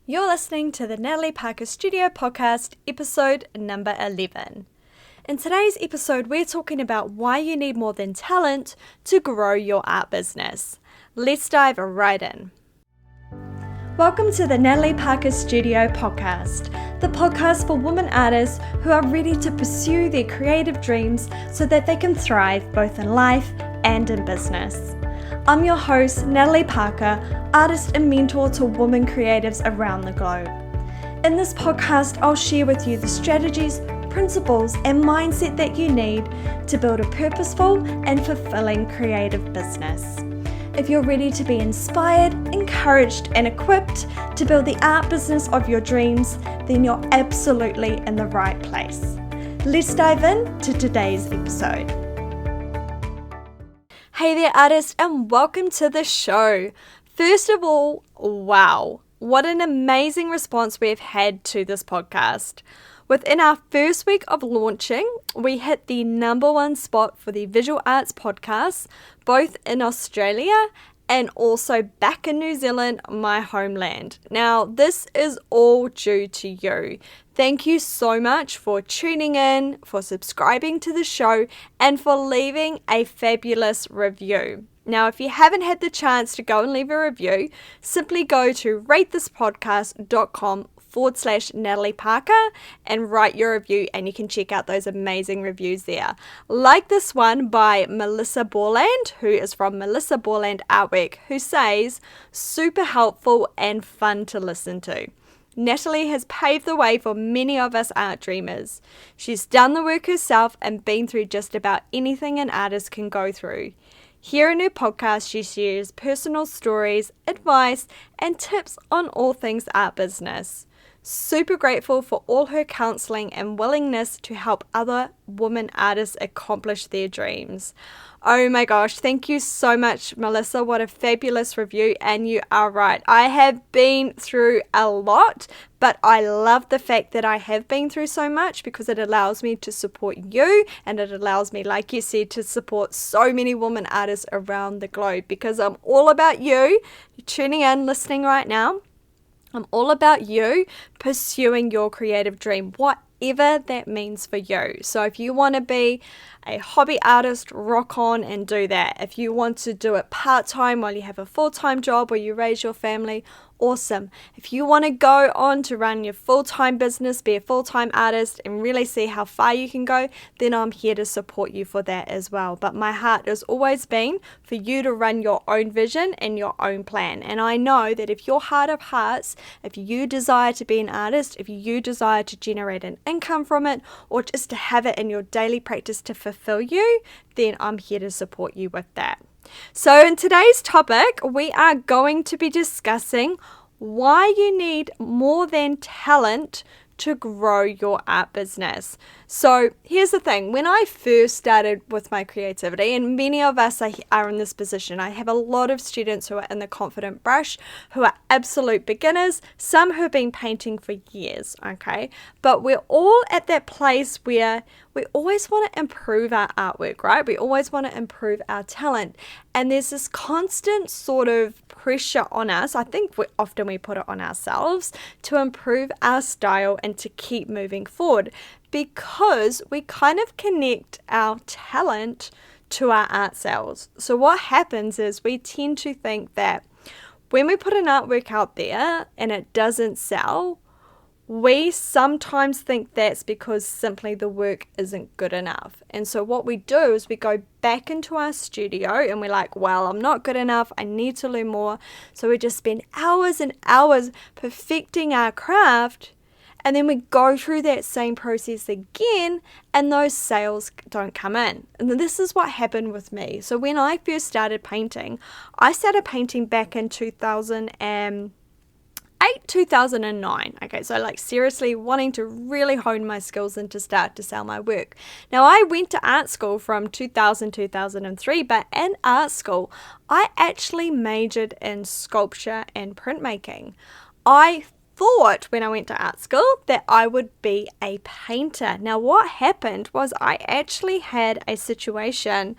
You're listening to the Natalie Parker Studio Podcast, episode number 11. In today's episode, we're talking about why you need more than talent to grow your art business. Let's dive right in. Welcome to the Natalie Parker Studio Podcast, the podcast for women artists who are ready to pursue their creative dreams so that they can thrive both in life and in business. I'm your host, Natalie Parker, artist and mentor to women creatives around the globe. In this podcast, I'll share with you the strategies, principles, and mindset that you need to build a purposeful and fulfilling creative business. If you're ready to be inspired, encouraged, and equipped to build the art business of your dreams, then you're absolutely in the right place. Let's dive into today's episode. Hey there, artists, and welcome to the show. First of all, wow, what an amazing response we've had to this podcast. Within our first week of launching, we hit the number one spot for the visual arts podcast, both in Australia and also back in New Zealand, my homeland. Now, this is all due to you. Thank you so much for tuning in, for subscribing to the show, and for leaving a fabulous review. Now, if you haven't had the chance to go and leave a review, simply go to ratethispodcast.com/Natalie Parker and write your review, and you can check out those amazing reviews there. Like this one by Melissa Borland, who is from Melissa Borland Artwork, who says, super helpful and fun to listen to. Natalie has paved the way for many of us art dreamers. She's done the work herself and been through just about anything an artist can go through. Here in her podcast, she shares personal stories, advice, and tips on all things art business. Super grateful for all her counseling and willingness to help other women artists accomplish their dreams. Oh my gosh, thank you so much, Melissa. What a fabulous review, and you are right. I have been through a lot, but I love the fact that I have been through so much because it allows me to support you, and it allows me, like you said, to support so many women artists around the globe, because I'm all about you. You're tuning in, listening right now. I'm all about you pursuing your creative dream, whatever that means for you. So if you want to be a hobby artist, rock on and do that. If you want to do it part-time while you have a full-time job or you raise your family, awesome. If you want to go on to run your full-time business, be a full-time artist and really see how far you can go, then I'm here to support you for that as well. But my heart has always been for you to run your own vision and your own plan. And I know that if your heart of hearts, if you desire to be an artist, if you desire to generate an income from it, or just to have it in your daily practice to fulfill you, then I'm here to support you with that. So in today's topic, we are going to be discussing why you need more than talent to grow your art business. So here's the thing, when I first started with my creativity, and many of us are in this position, I have a lot of students who are in the confident brush, who are absolute beginners, some who have been painting for years, okay? But we're all at that place where we always want to improve our artwork, right? We always want to improve our talent. And there's this constant sort of pressure on us, I think often we put it on ourselves, to improve our style and to keep moving forward, because we kind of connect our talent to our art sales. So what happens is we tend to think that when we put an artwork out there and it doesn't sell, we sometimes think that's because simply the work isn't good enough. And so what we do is we go back into our studio and we're like, well, I'm not good enough. I need to learn more. So we just spend hours and hours perfecting our craft. And then we go through that same process again, and those sales don't come in. And this is what happened with me. So when I first started painting, I started painting back in 2009. Okay, so like seriously wanting to really hone my skills and to start to sell my work. Now, I went to art school from 2003, but in art school, I actually majored in sculpture and printmaking. I thought when I went to art school that I would be a painter. Now, what happened was I actually had a situation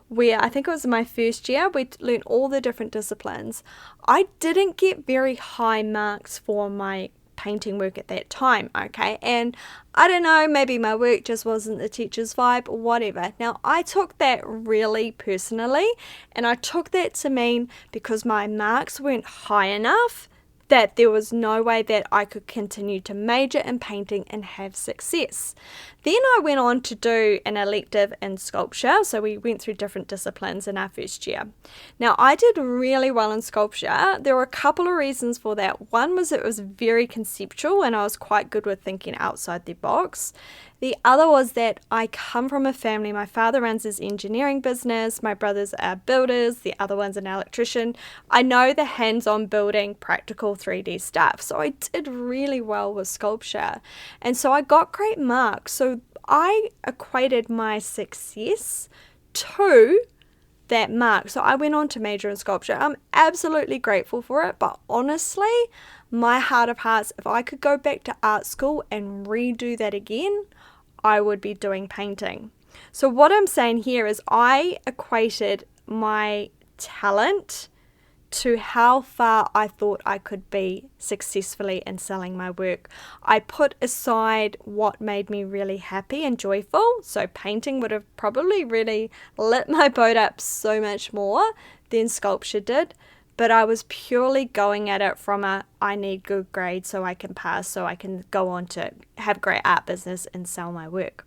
where I think it was my first year, we learned all the different disciplines. I didn't get very high marks for my painting work at that time, okay? And I don't know, maybe my work just wasn't the teacher's vibe or whatever. Now, I took that really personally, and I took that to mean because my marks weren't high enough that there was no way that I could continue to major in painting and have success. Then I went on to do an elective in sculpture, so we went through different disciplines in our first year. Now, I did really well in sculpture. There were a couple of reasons for that. One was it was very conceptual and I was quite good with thinking outside the box. The other was that I come from a family, my father runs his engineering business, my brothers are builders, the other one's an electrician. I know the hands-on building, practical 3D stuff, so I did really well with sculpture. And so I got great marks, so I equated my success to that mark. So I went on to major in sculpture. I'm absolutely grateful for it, but honestly, my heart of hearts, if I could go back to art school and redo that again, I would be doing painting. So what I'm saying here is I equated my talent to how far I thought I could be successfully in selling my work. I put aside what made me really happy and joyful. So painting would have probably really lit my boat up so much more than sculpture did. But I was purely going at it from I need good grades so I can pass, so I can go on to have great art business and sell my work.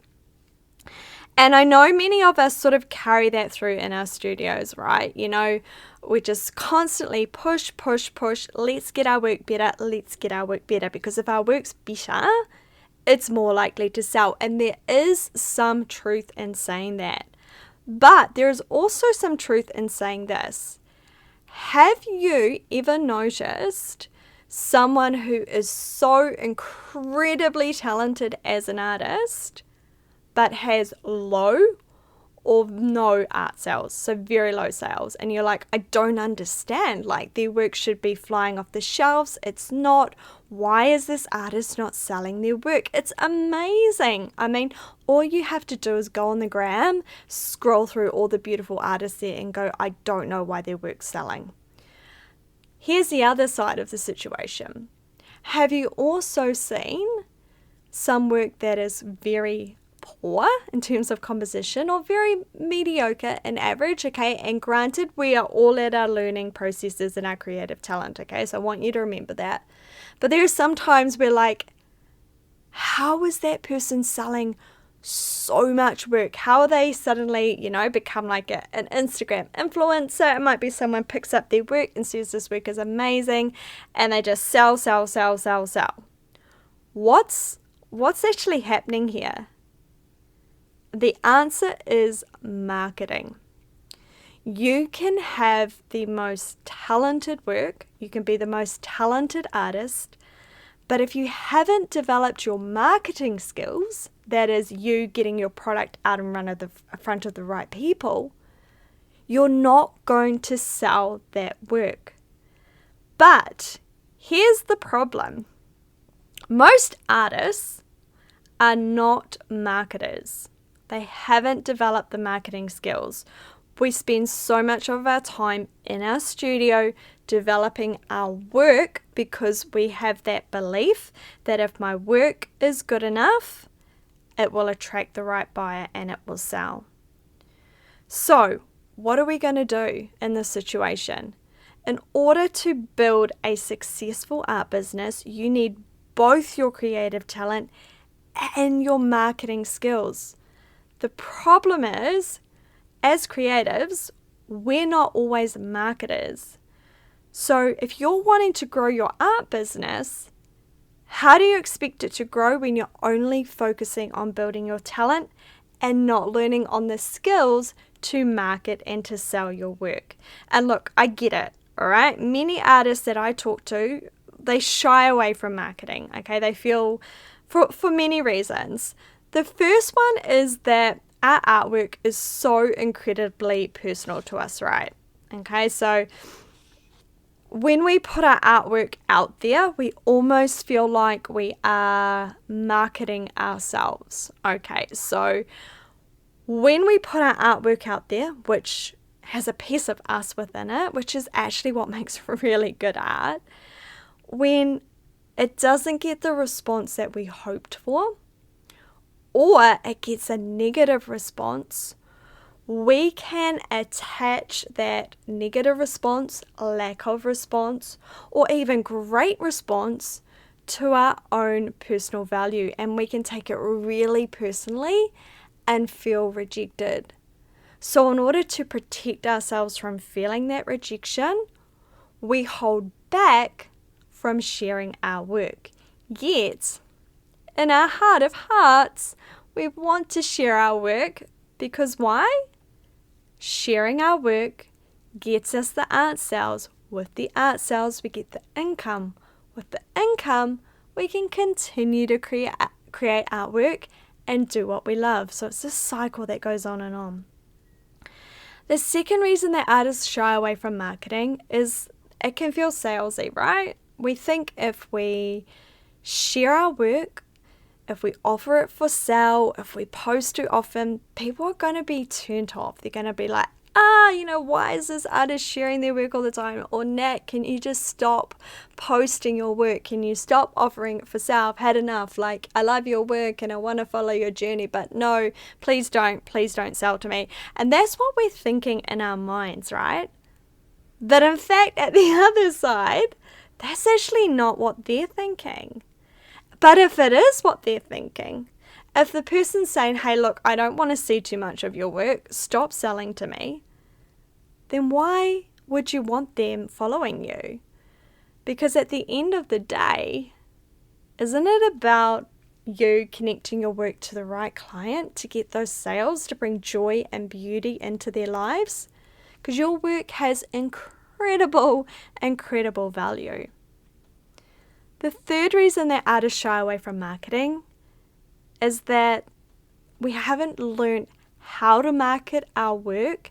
And I know many of us sort of carry that through in our studios, right? You know, we just constantly push. Let's get our work better. Because if our work's better, it's more likely to sell. And there is some truth in saying that. But there is also some truth in saying this. Have you ever noticed someone who is so incredibly talented as an artist but has low or no art sales, so very low sales, and you're like, I don't understand, like their work should be flying off the shelves, it's not, why is this artist not selling their work? It's amazing. I mean, all you have to do is go on the gram, scroll through all the beautiful artists there and go, I don't know why their work's selling. Here's the other side of the situation. Have you also seen some work that is very poor in terms of composition or very mediocre and average, okay? And granted, we are all at our learning processes and our creative talent, okay? So I want you to remember that. But there are some times where like, how is that person selling so much work? How are they suddenly, become like an Instagram influencer? It might be someone picks up their work and says this work is amazing and they just sell. What's actually happening here? The answer is marketing. You can have the most talented work, you can be the most talented artist, but if you haven't developed your marketing skills, that is you getting your product out in front of the right people, you're not going to sell that work. But here's the problem. Most artists are not marketers. They haven't developed the marketing skills. We spend so much of our time in our studio developing our work because we have that belief that if my work is good enough, it will attract the right buyer and it will sell. So, what are we going to do in this situation? In order to build a successful art business, you need both your creative talent and your marketing skills. The problem is, as creatives, we're not always marketers. So if you're wanting to grow your art business, how do you expect it to grow when you're only focusing on building your talent and not learning on the skills to market and to sell your work? And look, I get it, all right? Many artists that I talk to, they shy away from marketing, okay? They feel, for many reasons. The first one is that our artwork is so incredibly personal to us, right? Okay, so when we put our artwork out there, we almost feel like we are marketing ourselves. Okay, so When we put our artwork out there, which has a piece of us within it, which is actually what makes really good art, when it doesn't get the response that we hoped for, or it gets a negative response, we can attach that negative response, lack of response, or even great response to our own personal value, and we can take it really personally and feel rejected. So in order to protect ourselves from feeling that rejection, we hold back from sharing our work. Yet, in our heart of hearts, we want to share our work because why? Sharing our work gets us the art sales. With the art sales, we get the income. With the income, we can continue to create artwork and do what we love. So it's a cycle that goes on and on. The second reason that artists shy away from marketing is it can feel salesy, right? We think if we share our work, if we offer it for sale, if we post too often, people are going to be turned off. They're going to be like, why is this artist sharing their work all the time? Or Nat, can you just stop posting your work? Can you stop offering it for sale? I've had enough. Like, I love your work and I want to follow your journey, but no, please don't sell to me. And that's what we're thinking in our minds, right? But in fact, at the other side, that's actually not what they're thinking. But if it is what they're thinking, if the person's saying, hey, look, I don't want to see too much of your work, stop selling to me, then why would you want them following you? Because at the end of the day, isn't it about you connecting your work to the right client to get those sales, to bring joy and beauty into their lives? Because your work has incredible value. The third reason that artists shy away from marketing is that we haven't learned how to market our work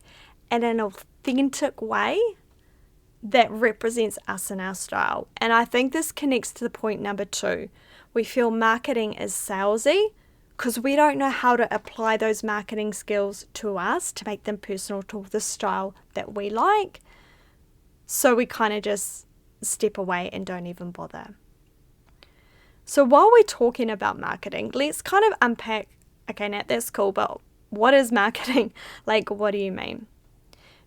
in an authentic way that represents us and our style. And I think this connects to the point number 2. We feel marketing is salesy because we don't know how to apply those marketing skills to us to make them personal to the style that we like. So we kind of just step away and don't even bother. So while we're talking about marketing, let's kind of unpack, okay, Nat, that's cool, but what is marketing? Like, what do you mean?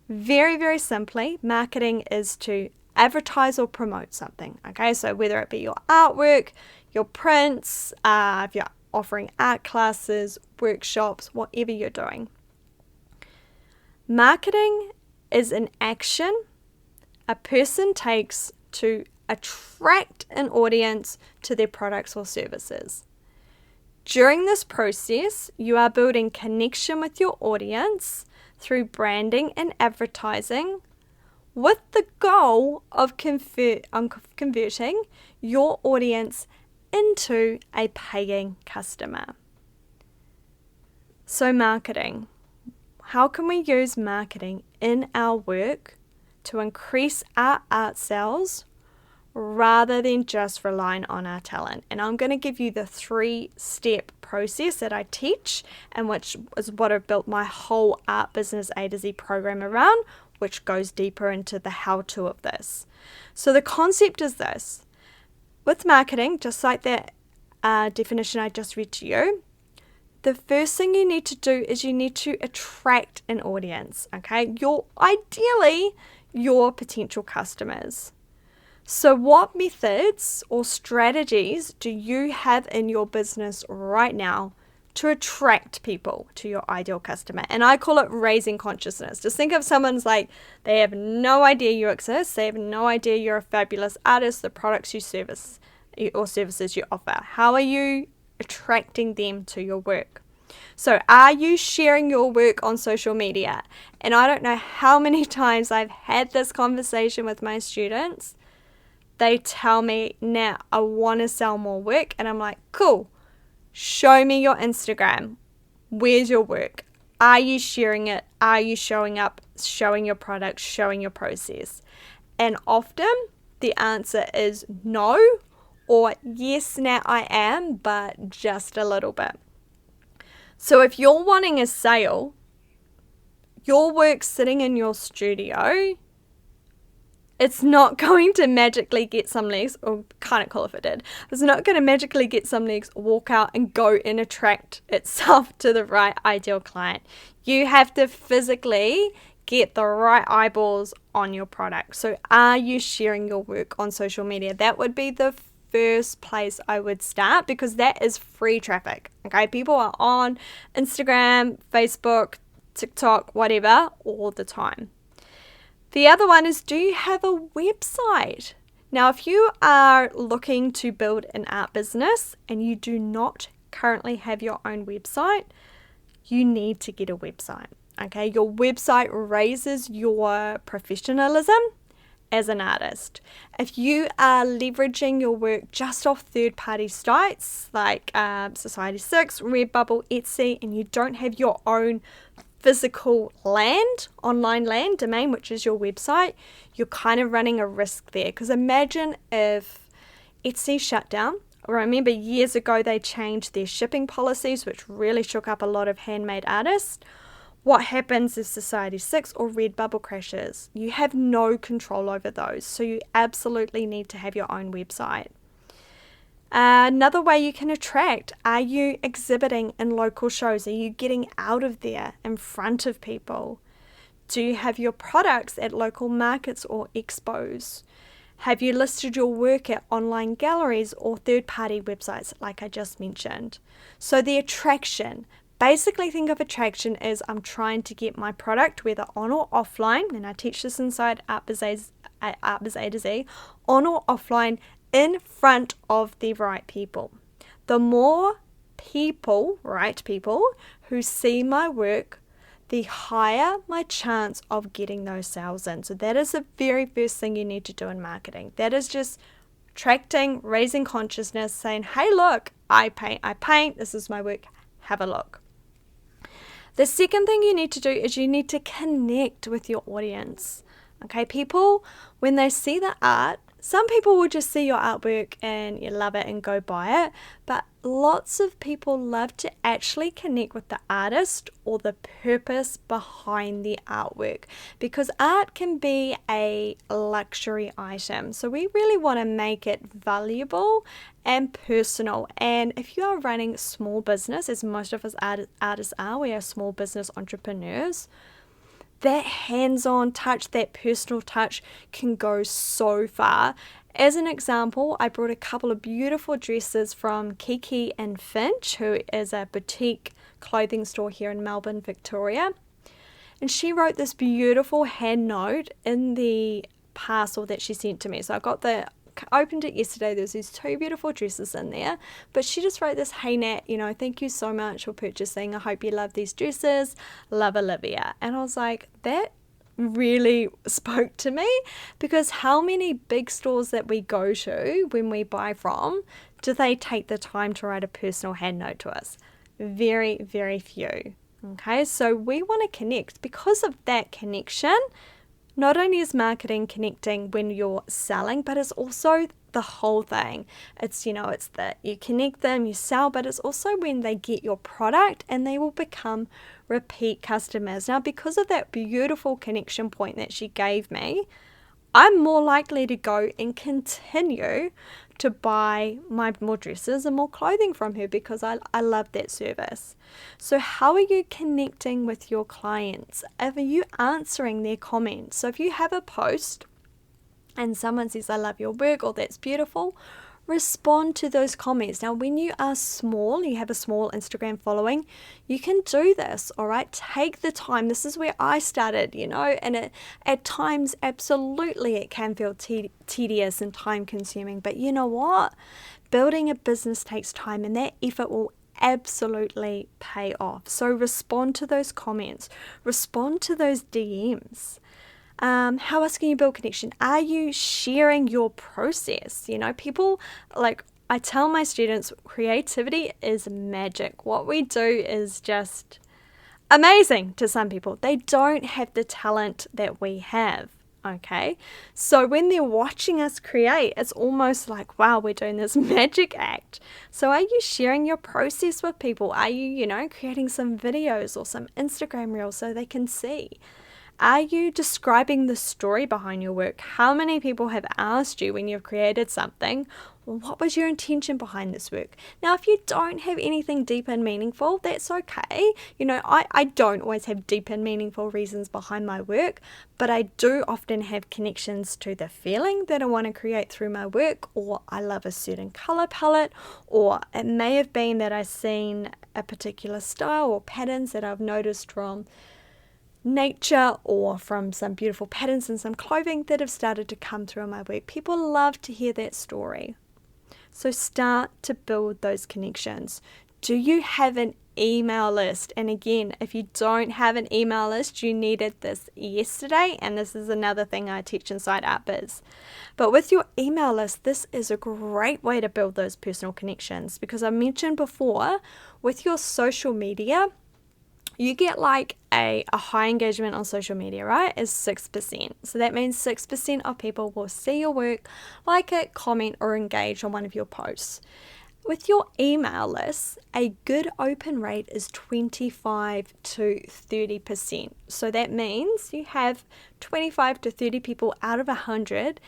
Very, very simply, marketing is to advertise or promote something, okay? So whether it be your artwork, your prints, if you're offering art classes, workshops, whatever you're doing. Marketing is an action a person takes to attract an audience to their products or services. During this process, you are building connection with your audience through branding and advertising with the goal of converting your audience into a paying customer. So marketing. How can we use marketing in our work to increase our art sales rather than just relying on our talent? And I'm going to give you the 3-step process that I teach, and which is what I've built my whole art business A to Z program around, which goes deeper into the how-to of this. So the concept is this. With marketing, just like that definition I just read to you, the first thing you need to do is you need to attract an audience, okay? Ideally, your potential customers. So what methods or strategies do you have in your business right now to attract people to your ideal customer? And I call it raising consciousness. Just think of someone's like, they have no idea you exist. They have no idea you're a fabulous artist, the products you service or services you offer. How are you attracting them to your work? So are you sharing your work on social media? And I don't know how many times I've had this conversation with my students. They tell me, now I want to sell more work. And I'm like, cool, show me your Instagram. Where's your work? Are you sharing it? Are you showing up, showing your product, showing your process? And often the answer is no, or yes, now I am, but just a little bit. So if you're wanting a sale, your work sitting in your studio, it's not going to magically get some legs, or kind of cool if it did. It's not going to magically get some legs, walk out and go and attract itself to the right ideal client. You have to physically get the right eyeballs on your product. So are you sharing your work on social media? That would be the first place I would start, because that is free traffic. Okay, people are on Instagram, Facebook, TikTok, whatever, all the time. The other one is, do you have a website? Now, if you are looking to build an art business and you do not currently have your own website, you need to get a website. Okay, your website raises your professionalism as an artist. If you are leveraging your work just off third-party sites like Society6, Redbubble, Etsy, and you don't have your own physical land, online land domain, which is your website, you're kind of running a risk there. Because imagine if Etsy shut down. I remember years ago they changed their shipping policies, which really shook up a lot of handmade artists. What happens if Society6 or Redbubble crashes? You have no control over those, so you absolutely need to have your own website. Another way you can attract, are you exhibiting in local shows? Are you getting out of there in front of people? Do you have your products at local markets or expos? Have you listed your work at online galleries or third-party websites like I just mentioned? So the attraction, basically think of attraction as I'm trying to get my product, whether on or offline, and I teach this inside Art Biz A to Z, on or offline, in front of the right people. The more people, right people, who see my work, the higher my chance of getting those sales in. So that is the very first thing you need to do in marketing. That is just attracting, raising consciousness, saying, hey, look, I paint, this is my work, have a look. The second thing you need to do is you need to connect with your audience. Okay, people, when they see the art, some people will just see your artwork and you love it and go buy it, but lots of people love to actually connect with the artist or the purpose behind the artwork, because art can be a luxury item. So we really want to make it valuable and personal. And if you are running a small business, as most of us artists are, we are small business entrepreneurs, that hands-on touch, that personal touch can go so far. As an example, I brought a couple of beautiful dresses from Kiki and Finch, who is a boutique clothing store here in Melbourne, Victoria. And she wrote this beautiful hand note in the parcel that she sent to me. So opened it yesterday. There's these two beautiful dresses in there, but she just wrote this, hey Nat, thank you so much for purchasing. I hope you love these dresses. Love, Olivia. And I was like, that really spoke to me, because how many big stores that we go to when we buy from, do they take the time to write a personal hand note to us? Very, very few. Okay, so we want to connect. Because of that connection, not only is marketing connecting when you're selling, but it's also the whole thing. It's that you connect them, you sell, but it's also when they get your product and they will become repeat customers. Now, because of that beautiful connection point that she gave me, I'm more likely to go and continue to buy more dresses and more clothing from her, because I love that service. So how are you connecting with your clients? Are you answering their comments? So if you have a post and someone says, I love your work, or that's beautiful, respond to those comments. Now, when you are small, you have a small Instagram following, you can do this, all right? Take the time. This is where I started, and at times, absolutely, it can feel tedious and time consuming. But you know what? Building a business takes time, and that effort will absolutely pay off. So respond to those comments, respond to those DMs. How else can you build connection? Are you sharing your process? People, like I tell my students, creativity is magic. What we do is just amazing to some people. They don't have the talent that we have. Okay, so when they're watching us create, it's almost like, wow, we're doing this magic act. So are you sharing your process with people? Are you, creating some videos or some Instagram reels so they can see? Are you describing the story behind your work? How many people have asked you when you've created something, well, what was your intention behind this work? Now, if you don't have anything deep and meaningful, that's okay. I don't always have deep and meaningful reasons behind my work, but I do often have connections to the feeling that I want to create through my work, or I love a certain color palette, or it may have been that I've seen a particular style or patterns that I've noticed from nature or from some beautiful patterns in some clothing that have started to come through in my work. People love to hear that story. So start to build those connections. Do you have an email list? And again, if you don't have an email list, you needed this yesterday, and this is another thing I teach inside Art Biz. But with your email list, this is a great way to build those personal connections, because I mentioned before, with your social media, you get like a high engagement on social media, right, is 6%. So that means 6% of people will see your work, like it, comment, or engage on one of your posts. With your email list, a good open rate is 25 to 30%. So that means you have 25 to 30 people out of 100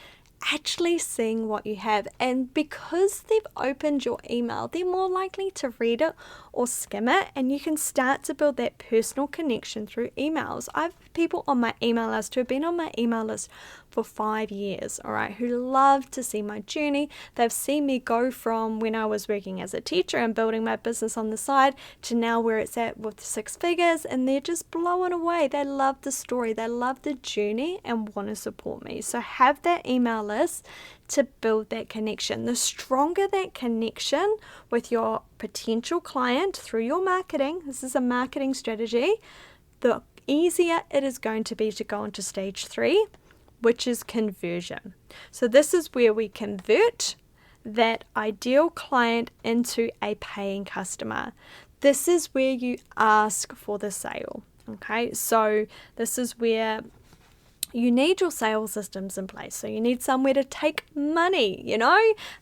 actually seeing what you have, and because they've opened your email, they're more likely to read it or skim it, and you can start to build that personal connection through emails. I have people on my email list who have been on my email list for 5 years, all right, who love to see my journey. They've seen me go from when I was working as a teacher and building my business on the side to now where it's at with 6 figures, and they're just blown away. They love the story, they love the journey, and want to support me. So have that email list to build that connection. The stronger that connection with your potential client through your marketing, this is a marketing strategy, the easier it is going to be to go into stage 3, which is conversion. So this is where we convert that ideal client into a paying customer. This is where you ask for the sale. Okay, so this is where you need your sales systems in place. So you need somewhere to take money,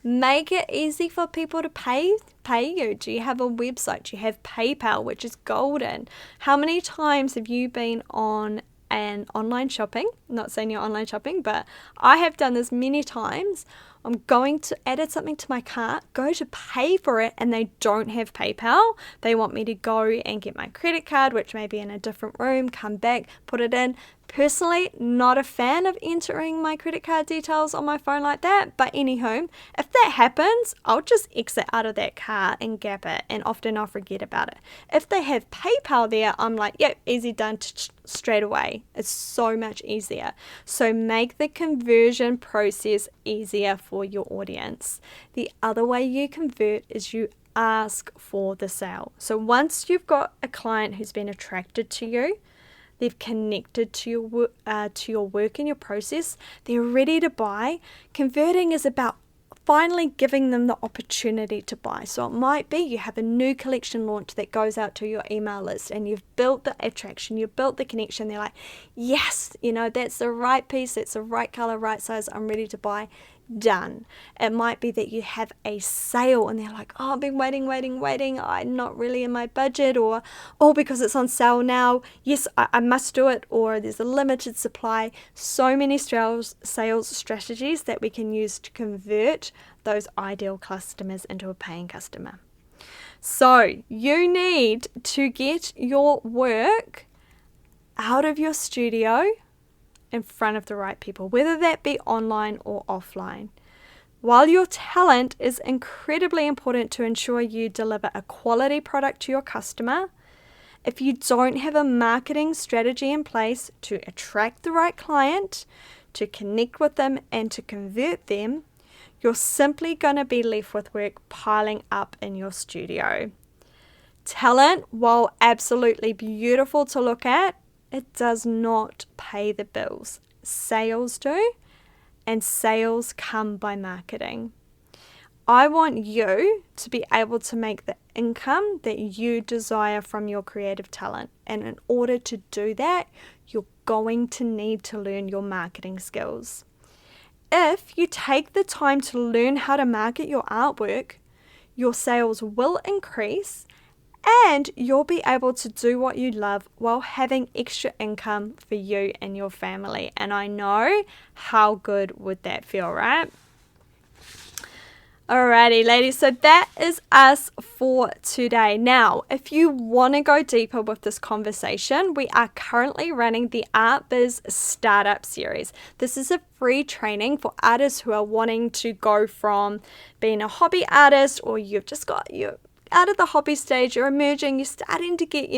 make it easy for people to pay you. Do you have a website? Do you have PayPal, which is golden? How many times have you been on an online shopping? I'm not saying you're online shopping, but I have done this many times. I'm going to add something to my cart, go to pay for it, and they don't have PayPal. They want me to go and get my credit card, which may be in a different room, come back, put it in. Personally, not a fan of entering my credit card details on my phone like that, but anywho, if that happens, I'll just exit out of that cart and gap it, and often I'll forget about it. If they have PayPal there, I'm like, yep, easy done straight away. It's so much easier. So make the conversion process easier for your audience. The other way you convert is you ask for the sale. So once you've got a client who's been attracted to you, they've connected to your work and your process, they're ready to buy. Converting is about finally giving them the opportunity to buy. So it might be you have a new collection launch that goes out to your email list, and you've built the attraction, you've built the connection. They're like, yes, that's the right piece, it's the right color, right size, I'm ready to buy. Done. It might be that you have a sale and they're like, oh, I've been waiting, I'm not really in my budget, or because it's on sale now, yes, I must do it, or there's a limited supply. So many sales strategies that we can use to convert those ideal customers into a paying customer. So you need to get your work out of your studio in front of the right people, whether that be online or offline. While your talent is incredibly important to ensure you deliver a quality product to your customer, if you don't have a marketing strategy in place to attract the right client, to connect with them, and to convert them, you're simply going to be left with work piling up in your studio. Talent, while absolutely beautiful to look at, it does not pay the bills. Sales do, and sales come by marketing. I want you to be able to make the income that you desire from your creative talent. And in order to do that, you're going to need to learn your marketing skills. If you take the time to learn how to market your artwork, your sales will increase and you'll be able to do what you love while having extra income for you and your family. And I know, how good would that feel, right? Alrighty, ladies, so that is us for today. Now, if you want to go deeper with this conversation, we are currently running the Art Biz Startup Series. This is a free training for artists who are wanting to go from being a hobby artist, or you've just got you out of the hobby stage, you're emerging, you're starting to get,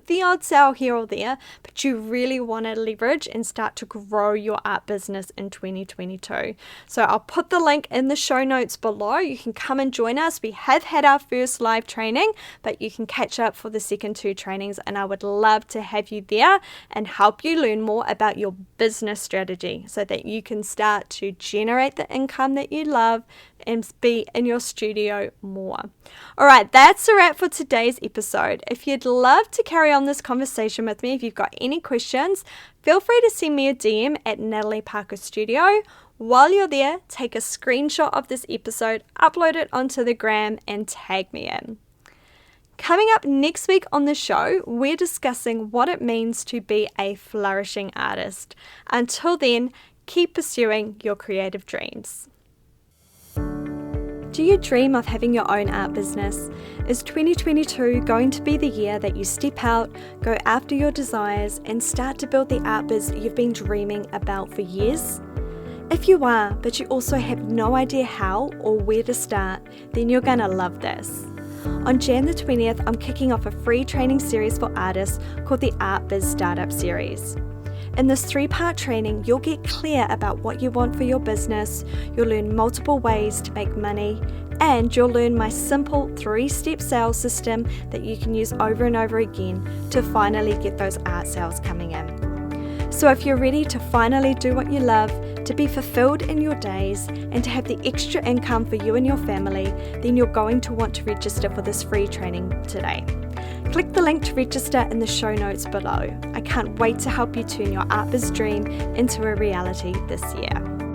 the odd sale here or there, but you really want to leverage and start to grow your art business in 2022. So I'll put the link in the show notes below. You can come and join us. We have had our first live training, but you can catch up for the second 2 trainings, and I would love to have you there and help you learn more about your business strategy so that you can start to generate the income that you love and be in your studio more. All right, that's a wrap for today's episode. If you'd love to carry on this conversation with me, if you've got any questions, feel free to send me a DM at Natalie Parker Studio. While you're there, take a screenshot of this episode, upload it onto the gram, and tag me in. Coming up next week on the show, we're discussing what it means to be a flourishing artist. Until then, keep pursuing your creative dreams. Do you dream of having your own art business? Is 2022 going to be the year that you step out, go after your desires, and start to build the art biz you've been dreaming about for years? If you are, but you also have no idea how or where to start, then you're gonna love this. On Jan the 20th, I'm kicking off a free training series for artists called the Art Biz Startup Series. In this 3-part training, you'll get clear about what you want for your business, you'll learn multiple ways to make money, and you'll learn my simple 3-step sales system that you can use over and over again to finally get those art sales coming in. So if you're ready to finally do what you love, to be fulfilled in your days, and to have the extra income for you and your family, then you're going to want to register for this free training today. Click the link to register in the show notes below. I can't wait to help you turn your art biz dream into a reality this year.